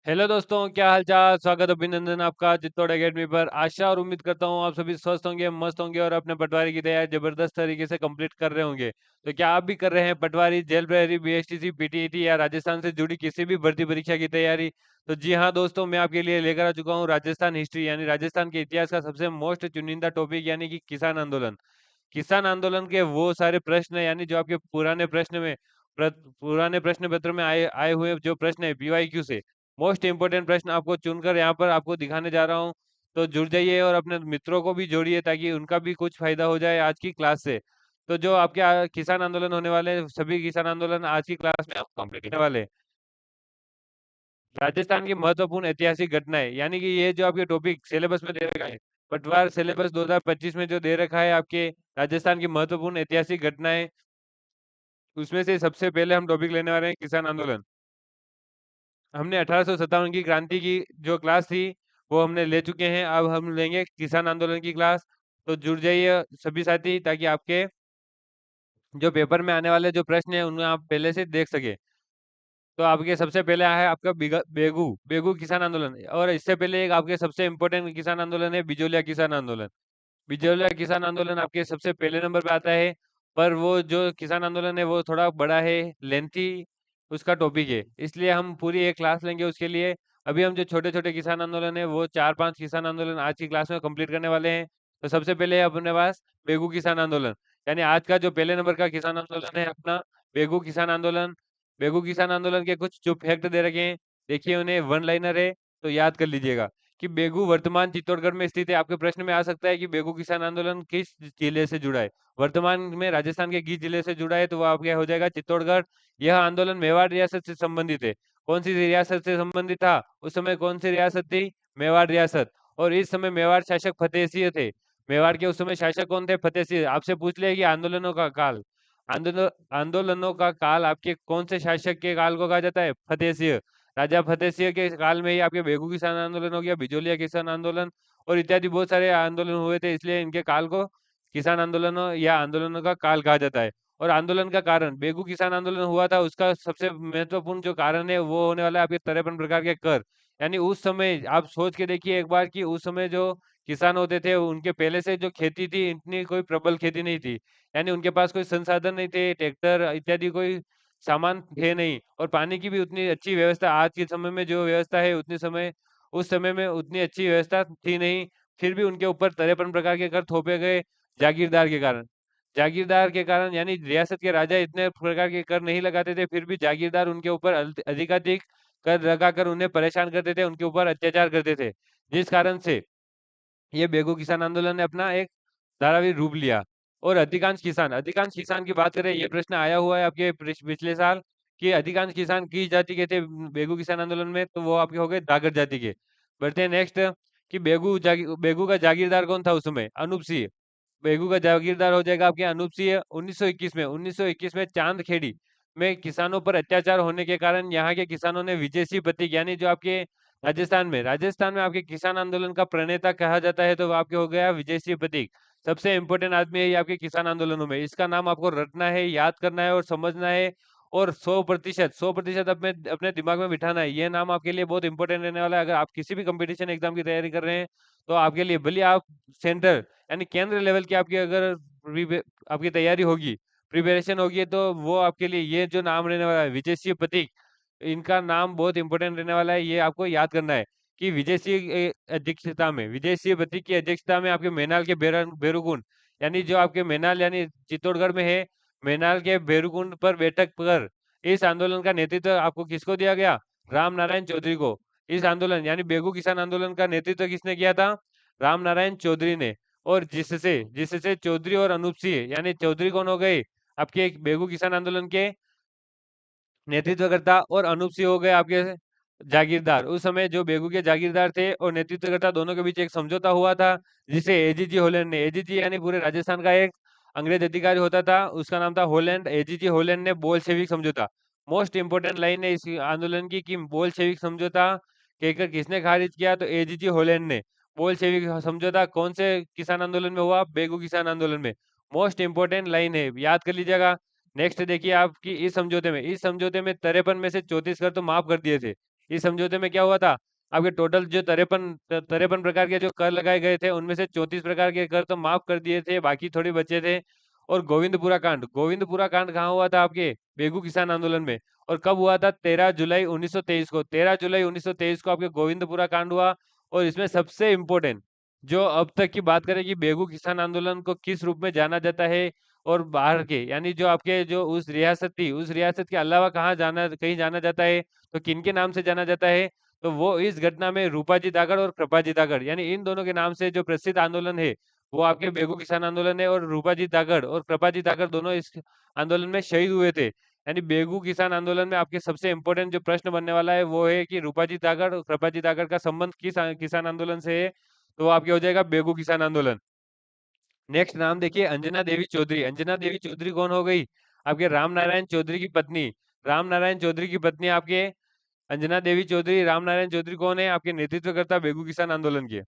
Hello दोस्तों, क्या हाल चाल। स्वागत अभिनंदन आपका चित्तौड़ एकेडमी पर। आशा और उम्मीद करता हूँ आप सभी स्वस्थ होंगे, मस्त होंगे और अपने पटवारी की तैयारी जबरदस्त तरीके से कंप्लीट कर रहे होंगे। तो क्या आप भी कर रहे हैं पटवारी, जेल प्रहरी, बीएसटीसी, पीटीईटी या राजस्थान से जुड़ी किसी भी भर्ती परीक्षा की तैयारी? तो जी हाँ दोस्तों, मैं आपके लिए लेकर आ चुका हूँ राजस्थान हिस्ट्री यानी राजस्थान के इतिहास का सबसे मोस्ट चुनिंदा टॉपिक यानी कि किसान आंदोलन। किसान आंदोलन के वो सारे प्रश्न यानी जो आपके पुराने प्रश्न में पुराने प्रश्न पत्र में आए आए हुए जो प्रश्न है पीवाईक्यू से, मोस्ट इंपोर्टेंट प्रश्न आपको चुनकर यहाँ पर आपको दिखाने जा रहा हूँ। तो जुड़ जाइए और अपने मित्रों को भी जोड़िए ताकि उनका भी कुछ फायदा हो जाए आज की क्लास से। तो जो आपके किसान आंदोलन होने वाले हैं, सभी किसान आंदोलन आज की क्लास में आप कंप्लीट होने वाले हैं। राजस्थान की महत्वपूर्ण ऐतिहासिक घटनाएं यानी कि ये जो आपके टॉपिक सिलेबस में दे रखा है, पटवार सिलेबस 2025 में जो दे रखा है आपके राजस्थान की महत्वपूर्ण ऐतिहासिक घटनाएं, उसमें से सबसे पहले हम टॉपिक लेने वाले हैं किसान आंदोलन। हमने 1857 की क्रांति की जो क्लास थी वो हमने ले चुके हैं, अब हम लेंगे किसान आंदोलन की क्लास। तो जुड़ जाइए सभी साथी ताकि आपके जो पेपर में आने वाले जो प्रश्न है उनमें आप पहले से देख सके। तो आपके सबसे पहले है आपका बेगू बेगू किसान आंदोलन, और इससे पहले एक आपके सबसे इम्पोर्टेंट किसान आंदोलन है बिजोलिया किसान आंदोलन। बिजोलिया किसान आंदोलन आपके सबसे पहले नंबर पे आता है। पर वो जो किसान आंदोलन है वो थोड़ा बड़ा है, लेंथी उसका टॉपिक है, इसलिए हम पूरी एक क्लास लेंगे उसके लिए। अभी हम जो छोटे छोटे किसान आंदोलन है वो 4-5 किसान आंदोलन आज की क्लास में कंप्लीट करने वाले हैं। तो सबसे पहले है अपने पास बेगू किसान आंदोलन, यानी आज का जो पहले नंबर का किसान आंदोलन है अपना बेगू किसान आंदोलन। बेगू किसान आंदोलन के कुछ जो फैक्ट दे रखे हैं, देखिए उन्हें वन लाइनर है, तो याद कर लीजिएगा कि बेगू वर्तमान चित्तौड़गढ़ में स्थित है। आपके प्रश्न में आ सकता है कि बेगू किसान आंदोलन किस जिले से जुड़ा है। वर्तमान में राजस्थान के किस जिले से जुड़ा है, तो वो आपके हो जाएगा चित्तौड़गढ़। यह आंदोलन मेवाड़ रियासत से संबंधित है। कौन सी रियासत से संबंधित था उस समय, कौन सी रियासत थी? मेवाड़ रियासत। और इस समय मेवाड़ शासक फतेह सिंह थे। मेवाड़ के उस समय शासक कौन थे? फतेह सिंह। आपसे पूछ लिया कि आंदोलनों का काल, आंदोलनों का काल आपके कौन से शासक के काल को कहा जाता है? फतेह सिंह। राजा फतेह सिंह के काल में ही आपके बेगू किसान आंदोलन हो गया, बिजोलिया किसान आंदोलन और इत्यादि बहुत सारे आंदोलन हुए थे, इसलिए इनके काल को किसान आंदोलनों या आंदोलनों का काल कहा जाता है। और आंदोलन का कारण, बेगू किसान आंदोलन हुआ था उसका सबसे महत्वपूर्ण जो कारण है वो होने वाला है आपके 53 प्रकार के कर। यानी उस समय आप सोच के देखिए एक बार कि उस समय जो किसान होते थे उनके पहले से जो खेती थी इतनी कोई प्रबल खेती नहीं थी। यानी उनके पास कोई संसाधन नहीं थे, ट्रैक्टर इत्यादि कोई सामान थे नहीं, और पानी की भी उतनी अच्छी व्यवस्था आज के समय में जो व्यवस्था है उतनी समय उस समय में उतनी अच्छी व्यवस्था थी नहीं। फिर भी उनके ऊपर 53 प्रकार के कर थोपे गए जागीरदार के कारण। जागीरदार के कारण यानी रियासत के राजा इतने प्रकार के कर नहीं लगाते थे, फिर भी जागीरदार उनके ऊपर अधिकाधिक कर लगाकर उन्हें परेशान करते थे, उनके ऊपर अत्याचार करते थे। जिस कारण से ये बेगू किसान आंदोलन ने अपना एक धारावी रूप लिया। और अधिकांश किसान की बात करें, ये प्रश्न आया हुआ है आपके पिछले साल कि अधिकांश किसान किस जाति के थे बेगू किसान आंदोलन में, तो वो आपके हो गए दागर जाति के। बढ़ते हैं नेक्स्ट कि बेगू का जागीरदार कौन था उस समय? अनूप सिंह। बेगू का जागीरदार हो जाएगा आपके अनूप सिंह। 1921 में चांदखेड़ी में किसानों पर अत्याचार होने के कारण यहाँ के किसानों ने विजय सिंह प्रतीक यानी जो आपके राजस्थान में आपके किसान आंदोलन का प्रणेता कहा जाता है, तो वो आपके हो गया विजय सिंह प्रतीक। सबसे इंपॉर्टेंट आदमी है ये आपके किसान आंदोलनों में, इसका नाम आपको रटना है, याद करना है और समझना है। और 100% अपने अपने दिमाग में बिठाना है। ये नाम आपके लिए बहुत इंपॉर्टेंट रहने वाला है। अगर आप किसी भी कंपटीशन एग्जाम की तैयारी कर रहे हैं तो आपके लिए, भले आप सेंटर यानी केंद्र लेवल की आपकी अगर आपकी तैयारी होगी, प्रिपरेशन होगी, तो वो आपके लिए ये जो नाम रहने वाला है विजय सिंह प्रतीक, इनका नाम बहुत इंपॉर्टेंट रहने वाला है। ये आपको याद करना है कि विजय सिंह प्रतीक की अध्यक्षता में आपके मैनाल के बेरुकुंड यानी जो आपके मैनाल यानी चित्तौड़गढ़ में है, मैनाल के बेरुकुंड पर बैठक कर इस आंदोलन का नेतृत्व आपको किसको दिया गया? राम नारायण चौधरी को। इस आंदोलन यानी बेगू किसान आंदोलन का नेतृत्व किसने किया था? राम नारायण चौधरी ने। और जिससे जिससे चौधरी और अनूप सिंह यानी चौधरी कौन हो गए? आपके बेगू किसान आंदोलन के नेतृत्वकर्ता, और अनूप सिंह हो गए आपके जागीरदार। उस समय जो बेगू के जागीरदार थे और नेतृत्वकर्ता दोनों के बीच एक समझौता हुआ था, जिसे एजीजी होलैंड ने, एजीजी यानी पूरे राजस्थान का एक अंग्रेज अधिकारी होता था, उसका नाम था होलैंड। एजीजी होलैंड ने बोल्शेविक समझौता, मोस्ट इंपोर्टेंट लाइन है इस आंदोलन की कि बोल्शेविक समझौता कहकर किसने खारिज किया? तो एजीजी होलैंड ने। बोल्शेविक समझौता कौन से किसान आंदोलन में हुआ? बेगू किसान आंदोलन में। मोस्ट इंपोर्टेंट लाइन है, याद कर लीजिएगा। नेक्स्ट देखिए आपकी इस समझौते में 53 में से 34 कर तो माफ कर दिए थे। इस समझौते में क्या हुआ था, आपके टोटल जो 53 प्रकार के जो कर लगाए गए थे, उनमें से 34 प्रकार के कर तो माफ कर दिए थे, बाकी थोड़े बचे थे। और गोविंदपुरा कांड कहाँ हुआ था, आपके बेगू किसान आंदोलन में। और कब हुआ था, 13 जुलाई 1923 को। 13 जुलाई 1923 को आपके गोविंदपुरा कांड हुआ। और इसमें सबसे इम्पोर्टेंट, जो अब तक की बात करें कि बेगू किसान आंदोलन को किस रूप में जाना जाता है, और बाहर के यानी जो आपके जो उस रियासत थी, उस रियासत के अलावा कहीं जाना जाता है, तो किन के नाम से जाना जाता है, तो वो इस घटना में रूपाजी दागड़ और कृपाजी दागड़, यानी इन दोनों के नाम से जो प्रसिद्ध आंदोलन है, वो आपके बेगू किसान आंदोलन है। और रूपाजी दागड़ और कृपाजी दागड़ दोनों इस आंदोलन में शहीद हुए थे। यानी बेगू किसान आंदोलन में आपके सबसे इंपॉर्टेंट जो प्रश्न बनने वाला है, वो है कि रूपाजी दागड़ और कृपाजी दागड़ का संबंध किस किसान आंदोलन से है, तो वो आपके हो जाएगा बेगू किसान आंदोलन। नेक्स्ट नाम देखिए, अंजना देवी चौधरी। अंजना देवी चौधरी कौन हो गई, आपके राम नारायण चौधरी की पत्नी। राम नारायण चौधरी की पत्नी आपके अंजना देवी चौधरी। राम नारायण चौधरी कौन है, आपके नेतृत्वकर्ता बेगू किसान आंदोलन के।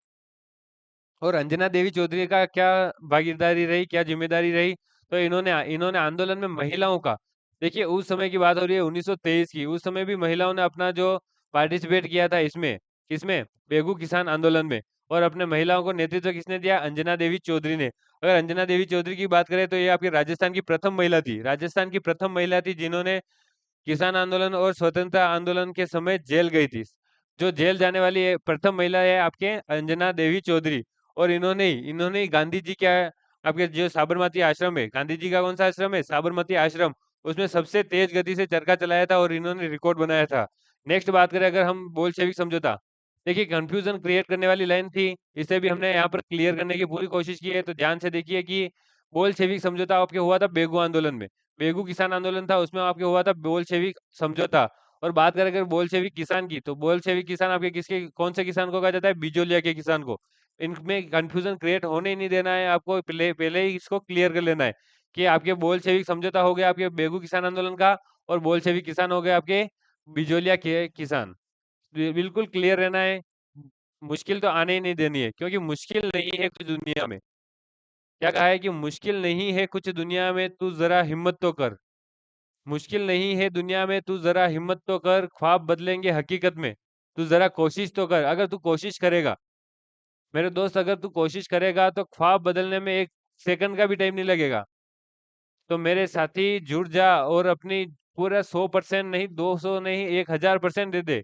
और अंजना देवी चौधरी का क्या भागीदारी रही, क्या जिम्मेदारी रही, तो इन्होंने इन्होंने आंदोलन में महिलाओं का, देखिए उस समय की बात हो रही है 1923 की, उस समय भी महिलाओं ने अपना जो पार्टिसिपेट किया था इसमें, किसमें, बेगू किसान आंदोलन में। और अपने महिलाओं को नेतृत्व किसने दिया, अंजना देवी चौधरी ने। अगर अंजना देवी चौधरी की बात करें, तो ये आपकी राजस्थान की प्रथम महिला थी, राजस्थान की प्रथम महिला थी जिन्होंने किसान आंदोलन और स्वतंत्रता आंदोलन के समय जेल गई थी। जो जेल जाने वाली है प्रथम महिला है आपके अंजना देवी चौधरी। और इन्होंने ही गांधी जी क्या, आपके जो साबरमती आश्रम है, गांधी जी का कौन सा आश्रम है, साबरमती आश्रम, उसमें सबसे तेज गति से चरखा चलाया था और इन्होंने रिकॉर्ड बनाया था। नेक्स्ट बात करें अगर हम बोल्शेविक समझौता, देखिए कंफ्यूजन क्रिएट करने वाली लाइन थी, इसे भी हमने यहाँ पर क्लियर करने की पूरी कोशिश की है, तो ध्यान से देखिए कि बोल्शेविक समझौता आपके हुआ था बेगू आंदोलन में। बेगू किसान आंदोलन था, उसमें आपके हुआ था बोल्शेविक समझौता। और बात करें अगर बोल्शेविक किसान की, तो बोल्शेविक किसान आपके किसके, कौन से किसान को कहा जाता है, बिजोलिया के किसान को। इनमें कंफ्यूजन क्रिएट होने ही नहीं देना है आपको, पहले पहले ही इसको क्लियर कर लेना है कि आपके बोल्शेविक समझौता हो गया आपके बेगू किसान आंदोलन का, और बोल्शेविक किसान हो गए आपके बिजोलिया के किसान। बिल्कुल क्लियर रहना है, मुश्किल तो आने ही नहीं देनी है, क्योंकि मुश्किल नहीं है कुछ दुनिया में। क्या कहा है कि मुश्किल नहीं है कुछ दुनिया में, तू जरा हिम्मत तो कर। मुश्किल नहीं है दुनिया में, तू जरा हिम्मत तो कर, ख्वाब बदलेंगे हकीकत में। तू जरा कोशिश तो कर, अगर तू कोशिश करेगा मेरे दोस्त, अगर तू कोशिश करेगा तो ख्वाब बदलने में एक सेकंड का भी टाइम नहीं लगेगा। तो मेरे साथी जुट जा और अपनी पूरा 100% नहीं, 200 नहीं, 1000% दे दे।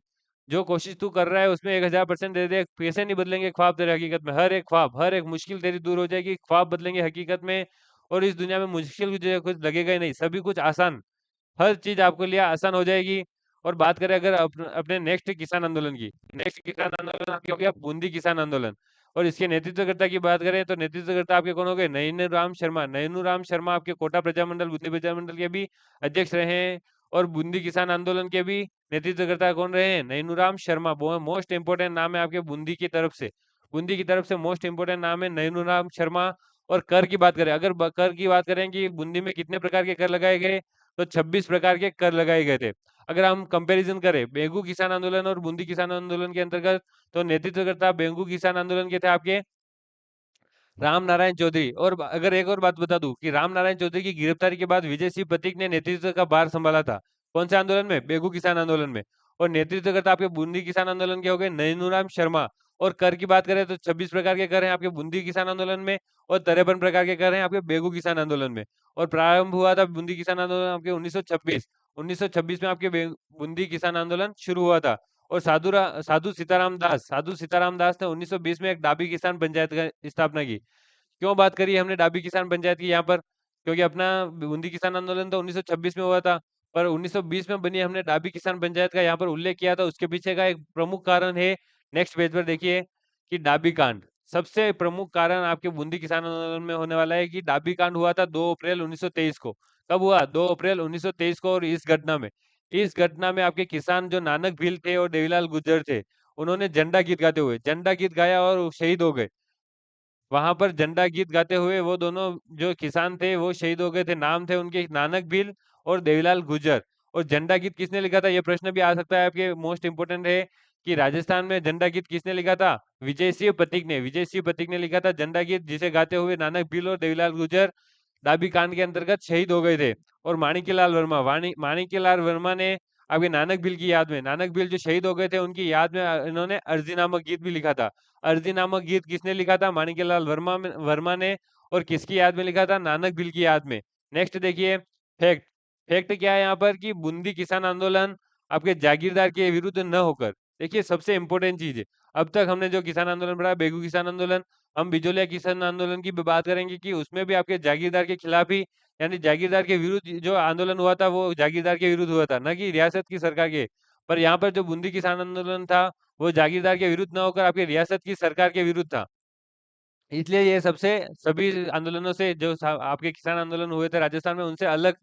जो कोशिश तू कर रहा है उसमें 1000% दे दे। पैसे नहीं बदलेंगे ख्वाब तेरे हकीकत में, हर एक ख्वाब, हर एक मुश्किल तेरी दूर हो जाएगी, ख्वाब बदलेंगे हकीकत में। और इस दुनिया में मुश्किल कुछ लगेगा ही नहीं, सभी कुछ आसान, हर चीज आपके लिए आसान हो जाएगी। और बात करें अगर अपने नेक्स्ट किसान आंदोलन की, नेक्स्ट किसान आंदोलन आपके हो गया बूंदी किसान आंदोलन। और इसके नेतृत्वकर्ता की बात करें, तो नेतृत्वकर्ता आपके कौन हो गए, नैनू राम शर्मा। नैनू राम शर्मा आपके कोटा प्रजामंडल, बूंदी प्रजामंडल के भी अध्यक्ष रहे हैं। और बूंदी किसान आंदोलन के भी नेतृत्वकर्ता कौन रहे हैं, नैनू राम शर्मा। मोस्ट इंपोर्टेंट नाम है आपके बूंदी की तरफ से, बूंदी की तरफ से मोस्ट इंपोर्टेंट नाम है नैनू राम शर्मा। और कर की बात करें, अगर कर की बात करें कि बूंदी में कितने प्रकार के कर लगाए गए, तो 26 प्रकार के कर लगाए गए थे। अगर हम कंपैरिजन करें बेगू किसान आंदोलन और बूंदी किसान आंदोलन के अंतर्गत, तो नेतृत्वकर्ता बेगू किसान आंदोलन के थे आपके राम नारायण चौधरी। और अगर एक और बात बता दूं कि राम नारायण चौधरी की गिरफ्तारी के बाद विजय सिंह पथिक ने नेतृत्व का भार संभाला था। कौन से आंदोलन में, बेगू किसान आंदोलन में। और नेतृत्वकर्ता आपके बूंदी किसान आंदोलन के हो गए नैनूराम शर्मा। और कर की बात करें तो 26 प्रकार के कर हैं आपके बूंदी किसान आंदोलन में, और 53 प्रकार के कर हैं आपके बेगू किसान आंदोलन में। और प्रारंभ हुआ था बूंदी किसान आंदोलन आपके 1926 में आपके बूंदी किसान आंदोलन शुरू हुआ था। और साधु सीताराम दास ने 1920 में एक डाबी किसान पंचायत का स्थापना की। क्यों बात करी हमने डाबी किसान पंचायत की यहाँ पर, क्योंकि अपना बूंदी किसान आंदोलन तो 1926 में हुआ था, पर 1920 में बनी हमने डाबी किसान पंचायत का यहाँ पर उल्लेख किया था। उसके पीछे का एक प्रमुख कारण है, नेक्स्ट पेज पर देखिए, कि डाबी कांड। सबसे प्रमुख कारण आपके बूंदी किसान आंदोलन में होने वाला है कि डाबी कांड हुआ था 2 अप्रैल 1923 को। कब हुआ, 2 अप्रैल 1923 को। और इस घटना में आपके किसान जो नानक भील थे और देवीलाल गुर्जर थे, उन्होंने झंडा गीत गाया और वो शहीद हो गए। वहां पर झंडा गीत गाते हुए वो दोनों जो किसान थे वो शहीद हो गए थे। नाम थे उनके नानक भील और देवीलाल गुर्जर। और झंडा गीत किसने लिखा था, ये प्रश्न भी आ सकता है आपके, मोस्ट इंपोर्टेंट है कि राजस्थान में झंडा गीत किसने लिखा था, विजय सिंह पथिक ने लिखा था झंडा गीत, जिसे गाते हुए नानक भील और देवीलाल गुर्जर डाबी कांड के अंतर्गत शहीद हो गए थे। और माणिक्यलाल वर्मा ने आपके नानक बिल की याद में, नानक बिल जो शहीद हो गए थे उनकी याद में इन्होंने अर्जी नामक गीत भी लिखा था। अर्जी नामक गीत किसने लिखा था? माणिक्यलाल वर्मा ने। और किसकी याद में लिखा था? नानक बिल की याद में। नेक्स्ट देखिए फैक्ट। फैक्ट क्या है यहाँ पर कि बूंदी किसान आंदोलन आपके जागीरदार के विरुद्ध न होकर, देखिए सबसे इंपॉर्टेंट चीज है, अब तक हमने जो किसान आंदोलन पढ़ा, बेगू किसान आंदोलन, हम बिजोलिया किसान आंदोलन की भी बात करेंगे कि उसमें भी आपके जागीरदार के खिलाफ ही, यानी जागीरदार के विरुद्ध जो आंदोलन हुआ था वो जागीरदार के विरुद्ध हुआ था, न कि रियासत की सरकार के। पर यहाँ पर जो बूंदी किसान आंदोलन था वो जागीरदार के विरुद्ध न होकर आपके रियासत की सरकार के विरुद्ध था। इसलिए ये सबसे सभी आंदोलनों से जो आपके किसान आंदोलन हुए थे राजस्थान में उनसे अलग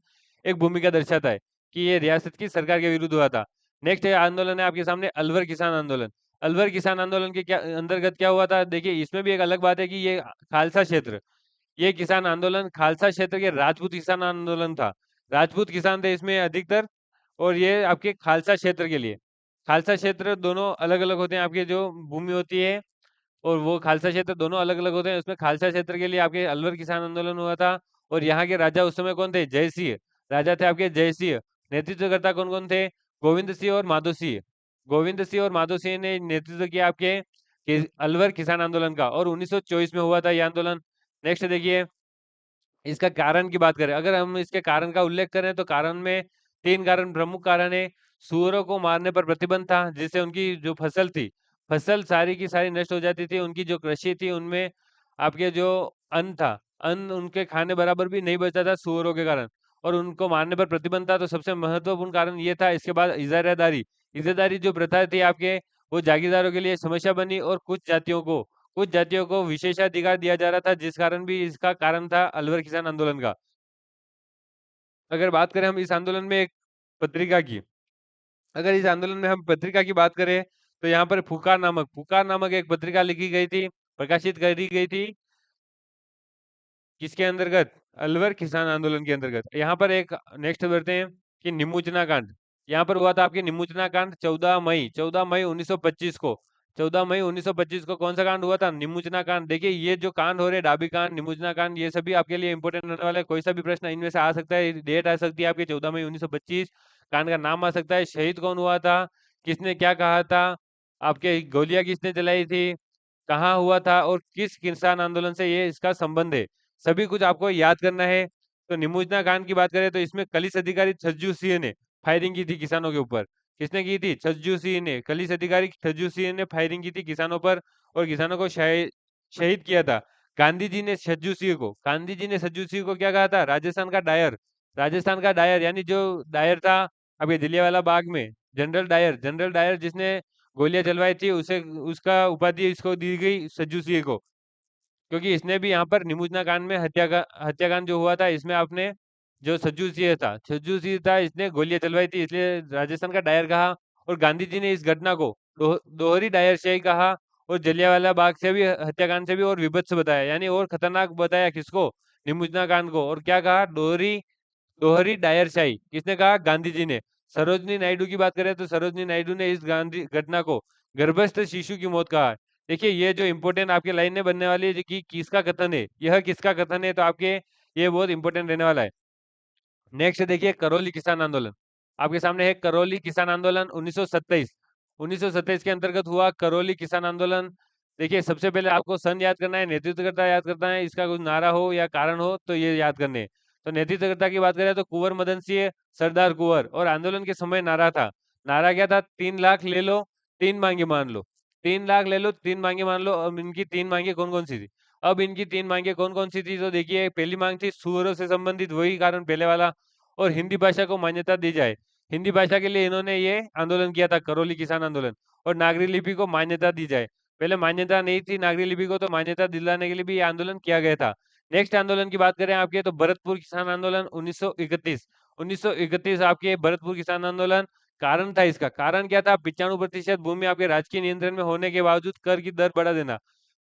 एक भूमिका दर्शाता है कि ये रियासत की सरकार के विरुद्ध हुआ था। नेक्स्ट है आंदोलन है आपके सामने अलवर किसान आंदोलन। अलवर किसान आंदोलन के क्या अंतर्गत क्या हुआ था? देखिए इसमें भी एक अलग बात है कि ये खालसा क्षेत्र, ये किसान आंदोलन खालसा क्षेत्र के राजपूत किसान आंदोलन था। राजपूत किसान थे इसमें अधिकतर, और ये आपके खालसा क्षेत्र के लिए, खालसा क्षेत्र दोनों अलग अलग होते हैं, आपके जो भूमि होती है और वो खालसा क्षेत्र दोनों अलग अलग होते हैं। उसमें खालसा क्षेत्र के लिए आपके अलवर किसान आंदोलन हुआ था। और यहाँ के राजा उस समय कौन थे? जय सिंह राजा थे आपके, जय सिंह। नेतृत्वकर्ता कौन कौन थे? गोविंद सिंह और माधो सिंह। गोविंद सिंह और माधो सिंह ने नेतृत्व किया आपके अलवर किसान आंदोलन का, और 1924 में हुआ था यह आंदोलन। नेक्स्ट देखिए इसका कारण की बात करें, अगर हम इसके कारण का उल्लेख करें तो कारण में तीन कारण, प्रमुख कारण है। सुअरों को मारने पर प्रतिबंध था, जिससे उनकी जो फसल थी, फसल सारी की सारी नष्ट हो जाती थी। उनकी जो कृषि थी उनमें आपके जो अन्न था, अन्न उनके खाने बराबर भी नहीं बचता था सुअरों के कारण, और उनको मारने पर प्रतिबंध था। तो सबसे महत्वपूर्ण कारण ये था। इसके बाद इजारादारी, इजारादारी जो प्रथा थी आपके, वो जागीरदारों के लिए समस्या बनी, और कुछ जातियों को विशेषाधिकार दिया जा रहा था, जिस कारण भी इसका कारण था अलवर किसान आंदोलन का। अगर बात करें हम इस आंदोलन में एक पत्रिका की, अगर इस आंदोलन में हम पत्रिका की बात करें तो यहाँ पर फुकार नामक एक पत्रिका लिखी गई थी, प्रकाशित करी गई थी। किसके अंतर्गत? अलवर किसान आंदोलन के अंतर्गत। यहाँ पर एक नेक्स्ट बढ़ते हैं कि निमुचना कांड। यहाँ पर हुआ था आपकी निमुचना कांड 14 मई 1925 को। 14 मई 1925 को कौन सा कांड हुआ था? निमुचना कांड। देखिए ये जो कांड हो रहे, डाबी कांड, निमुचना कांड, ये सभी आपके लिए इंपोर्टेंट होने वाला है। कोई सा भी प्रश्न इनमें से आ सकता है, डेट आ सकती है आपकी 14 मई 1925, कांड का नाम आ सकता है, शहीद कौन हुआ था, किसने क्या कहा था, आपके गोलियां किसने चलाई थी, कहाँ हुआ था, और किस किसान आंदोलन से ये इसका संबंध है, सभी कुछ आपको याद करना है। तो निमुचना कांड की बात करें तो इसमें कलिश अधिकारी छज्जू सिंह ने फायरिंग की थी किसानों के ऊपर। किसने की थी? छज्जू सिंह ने, कलिश अधिकारी छज्जू सिंह ने फायरिंग की थी किसानों पर, और किसानों को शहीद किया था। गांधी जी ने छज्जू सिंह को क्या कहा था? राजस्थान का डायर, यानी जो डायर था अभी जलियांवाला बाग में, जनरल डायर जिसने गोलियां चलवाई थी, उसे उसका उपाधि इसको दी गई छज्जू सिंह को, क्योंकि इसने भी यहाँ पर निमुचना कांड में हत्याकांड जो हुआ था, इसमें आपने जो सज्जू सिंह था इसने गोलियां चलवाई थी, इसलिए राजस्थान का डायर कहा। और गांधी जी ने इस घटना को दोहरी डायरशाही कहा, और जलियांवाला बाग से भी, हत्याकांड से भी और विभत्स बताया, यानी और खतरनाक बताया। किसको? निमुचना कांड को। और क्या कहा? दोहरी दोहरी डायरशाही। किसने कहा? गांधी जी ने। सरोजनी नायडू की बात करें तो सरोजनी नायडू ने इस गांधी घटना को गर्भस्थ शिशु की मौत कहा। देखिए ये जो इंपोर्टेंट आपके लाइनें बनने वाली है कि किसका कथन है, यह किसका कथन है, तो आपके ये बहुत इंपॉर्टेंट रहने वाला है। नेक्स्ट देखिए करौली किसान आंदोलन। आपके सामने है करौली किसान आंदोलन 1927। 1927 के अंतर्गत हुआ करौली किसान आंदोलन। देखिए सबसे पहले आपको सन याद करना है, नेतृत्वकर्ता याद करना है, इसका कुछ नारा हो या कारण हो तो ये याद करने हैं। तो नेतृत्वकर्ता की बात करें तो कुंवर मदन सिंह, सरदार कुंवर। और आंदोलन के समय नारा था, नारा क्या था? 3 लाख ले लो, 3 मांगे मान लो। 3 लाख ले लो, 3 मांगे मान लो। अब इनकी 3 मांगे कौन कौन सी थी? अब इनकी 3 मांगे कौन कौन सी थी? तो देखिए पहली मांग थी सुअरों से संबंधित, वही कारण पहले वाला, और हिंदी भाषा को मान्यता दी जाए। हिंदी भाषा के लिए इन्होंने ये आंदोलन किया था, करौली किसान आंदोलन। और नागरी लिपि को मान्यता दी जाए। पहले मान्यता नहीं थी नागरी लिपि को, तो मान्यता दिलाने के लिए भी ये आंदोलन किया गया था। नेक्स्ट आंदोलन की बात करें आपके तो भरतपुर किसान आंदोलन 1931। 1931 आपके भरतपुर किसान आंदोलन। कारण था, इसका कारण क्या था? 95% भूमि आपके राजकीय नियंत्रण में होने के बावजूद कर की दर बढ़ा देना।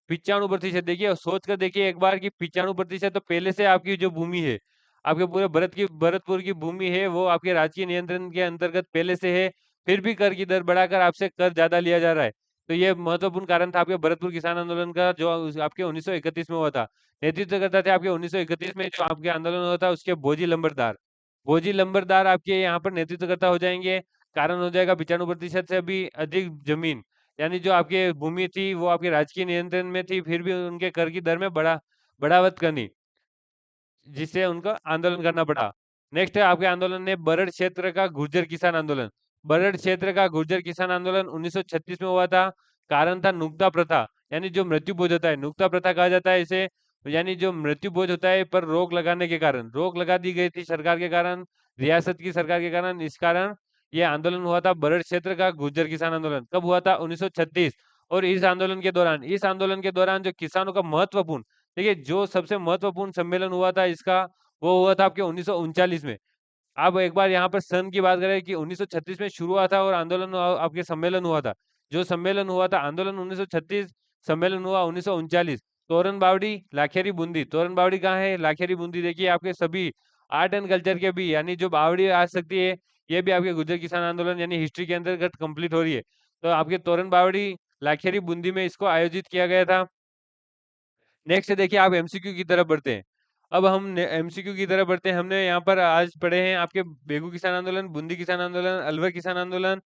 95%, देखिए सोच कर देखिए एक बार कि 95% तो पहले से आपकी जो भूमि है, आपके पूरे भरतपुर की भूमि है, वो आपके राजकीय नियंत्रण के अंतर्गत पहले से है, फिर भी कर की दर बढ़ाकर आपसे कर ज्यादा लिया जा रहा है। तो ये महत्वपूर्ण कारण था आपके भरतपुर किसान आंदोलन का, जो आपके 1931 में हुआ था। नेतृत्व करता थे आपके 1931 में जो आपके आंदोलन हुआ था उसके भोजी लंबरदार। भोजी लंबरदार आपके यहाँ पर नेतृत्व करता हो जाएंगे। कारण हो जाएगा 95% से भी अधिक जमीन, यानी जो आपकी भूमि थी वो आपके राजकीय नियंत्रण में थी, फिर भी उनके कर की दर में बढ़ावत करनी, जिससे उनको आंदोलन करना पड़ा। नेक्स्ट है आपके आंदोलन ने बरड़ क्षेत्र का गुर्जर किसान आंदोलन। बरड़ क्षेत्र का गुर्जर किसान आंदोलन 1936 में हुआ था। कारण था नुक्ता प्रथा, यानी जो मृत्यु भोज होता है, नुक्ता प्रथा कहा जाता है इसे, यानी जो मृत्यु भोज होता है पर रोक लगाने के कारण, रोक लगा दी गई थी सरकार के कारण, रियासत की सरकार के कारण। इस कारण ये आंदोलन हुआ था बरड़ क्षेत्र का गुर्जर किसान आंदोलन। कब हुआ था? 1936। और इस आंदोलन के दौरान जो किसानों का महत्वपूर्ण, देखिए जो सबसे महत्वपूर्ण सम्मेलन हुआ था इसका, वो हुआ था आपके 1939 में। आप एक बार यहाँ पर सन की बात करें कि 1936 में शुरू हुआ था और आंदोलन आपके सम्मेलन हुआ था। जो सम्मेलन हुआ था आंदोलन 1936, सम्मेलन हुआ 1939। तोरण बावड़ी, लाखेरी बूंदी। तोरण बावड़ी कहाँ है? लाखेरी बूंदी। देखिए आपके सभी आर्ट एंड कल्चर के भी, यानी जो बावड़ी आ सकती है, ये भी आपके गुर्जर किसान आंदोलन यानी हिस्ट्री के अंतर्गत कंप्लीट हो रही है। तो आपके तोरण बावड़ी, लाखेरी बूंदी में इसको आयोजित किया गया था। नेक्स्ट देखिए आप एमसीक्यू की तरफ बढ़ते हैं। अब हम एमसीक्यू की तरफ बढ़ते हैं। हमने यहाँ पर आज पढ़े हैं आपके बेगू किसान आंदोलन, बूंदी किसान आंदोलन, अलवर किसान आंदोलन।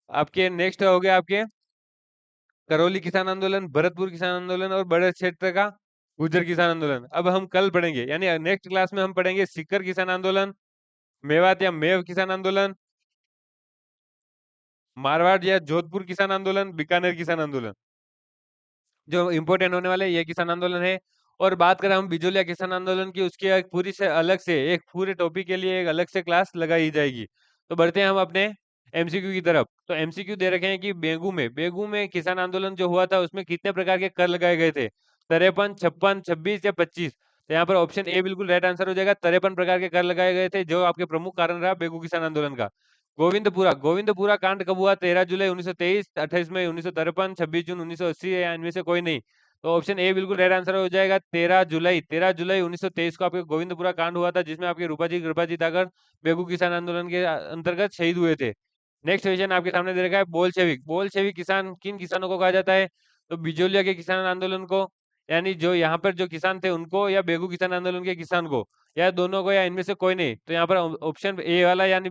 आपके नेक्स्ट हो गया आपके करौली किसान आंदोलन, भरतपुर किसान आंदोलन और बड़े क्षेत्र का गुर्जर किसान आंदोलन। अब हम कल पढ़ेंगे, यानी नेक्स्ट क्लास में हम पढ़ेंगे सीकर किसान आंदोलन, मेवात या मेव किसान आंदोलन, मारवाड़ या जोधपुर किसान आंदोलन, बीकानेर किसान आंदोलन। जो इम्पोर्टेंट होने वाले ये किसान आंदोलन है। और बात करें हम बिजोलिया किसान आंदोलन की, उसकी एक पूरी से अलग से एक पूरे टॉपिक के लिए एक अलग से क्लास लगाई जाएगी। तो बढ़ते हैं हम अपने एमसीक्यू की तरफ। तो एमसीक्यू दे रखे हैं कि बेगू में किसान आंदोलन जो हुआ था उसमें कितने प्रकार के कर लगाए गए थे? 53, 56, 26 या 25? तो यहाँ पर ऑप्शन ए बिल्कुल राइट आंसर हो जाएगा। 53 प्रकार के कर लगाए गए थे, जो आपके प्रमुख कारण रहा बेगू किसान आंदोलन का। गोविंदपुरा कांड कब हुआ? 13 जुलाई 1923, 28 मई 1953, 26 जून 1980 या इनमें से कोई नहीं? तो ऑप्शन ए बिल्कुल राइट आंसर हो जाएगा। 13 जुलाई 1923 को आपके गोविंदपुरा कांड हुआ था, जिसमें आपके रूपाजी कृपाजी ताकर बेगू किसान आंदोलन के अंतर्गत शहीद हुए थे। नेक्स्ट क्वेश्चन आपके सामने दे रखा है बोलशेविक किसान किन किसानों को कहा जाता है? तो बिजोलिया के किसान आंदोलन को, यानी जो यहाँ पर जो किसान थे उनको, या बेगू किसान आंदोलन के किसान को, या दोनों को, या इनमें से कोई नहीं? तो यहाँ पर ऑप्शन ए वाला यानी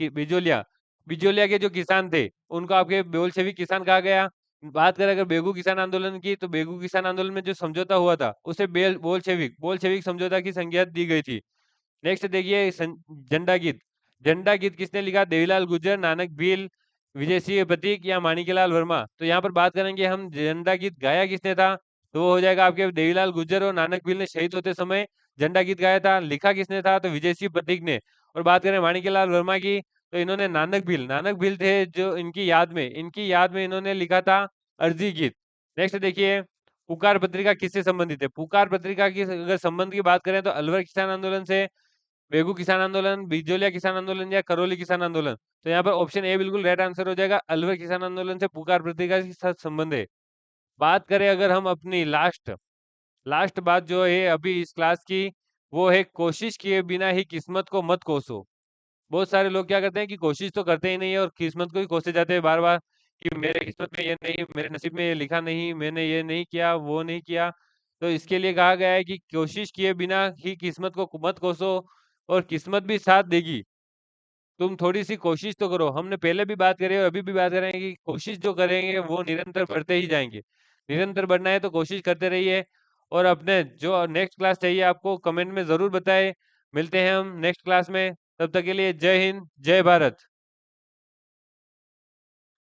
बिजोलिया, बिजोलिया के जो किसान थे उनको आपके बोल्शेविक किसान कहा गया। बात करें अगर बेगू किसान आंदोलन की, तो बेगू किसान आंदोलन में जो समझौता हुआ था उसे बोल्शेविक बोल्शेविक समझौता की संज्ञा दी गई थी। नेक्स्ट देखिए झंडा गीत। झंडा गीत किसने लिखा? देवीलाल गुर्जर, नानक भील, विजय सिंह प्रतीक या माणिक्यलाल वर्मा? तो यहाँ पर बात करेंगे हम झंडा गीत गाया किसने था, तो वो हो जाएगा आपके देवीलाल गुर्जर और नानक भील ने शहीद होते समय झंडा गीत गाया था। लिखा किसने था? तो विजय सिंह प्रतीक ने। और बात करें माणिक्यलाल वर्मा की, तो इन्होंने नानक भील थे जो इनकी याद में इन्होंने लिखा था अर्जी गीत। नेक्स्ट देखिए पुकार पत्रिका किससे संबंधित है? पुकार पत्रिका की अगर संबंध की बात करें तो अलवर किसान आंदोलन से, बेगू किसान आंदोलन, बिजोलिया किसान आंदोलन या करौली किसान आंदोलन? तो यहाँ पर ऑप्शन ए बिल्कुल राइट आंसर हो जाएगा। अलवर किसान आंदोलन से पुकार पत्रिका के साथ संबंध है। बात करें अगर हम अपनी लास्ट लास्ट बात जो है अभी इस क्लास की, वो है कोशिश किए बिना ही किस्मत को मत कोसो। बहुत सारे लोग क्या करते हैं कि कोशिश तो करते ही नहीं है और किस्मत को ही कोसते जाते हैं बार बार, कि मेरे किस्मत में ये नहीं, मेरे नसीब में ये लिखा नहीं, मैंने ये नहीं किया, वो नहीं किया। तो इसके लिए कहा गया है कि कोशिश किए बिना ही किस्मत को मत कोसो, और किस्मत भी साथ देगी। तुम थोड़ी सी कोशिश तो करो। हमने पहले भी बात करी और अभी भी बात करेंगे कि कोशिश जो करेंगे वो निरंतर बढ़ते ही जाएंगे। निरंतर बढ़ना है तो कोशिश करते रहिए। और अपने जो नेक्स्ट क्लास चाहिए आपको कमेंट में जरूर बताएं। मिलते हैं हम नेक्स्ट क्लास में, तब तक के लिए जय हिंद, जय भारत।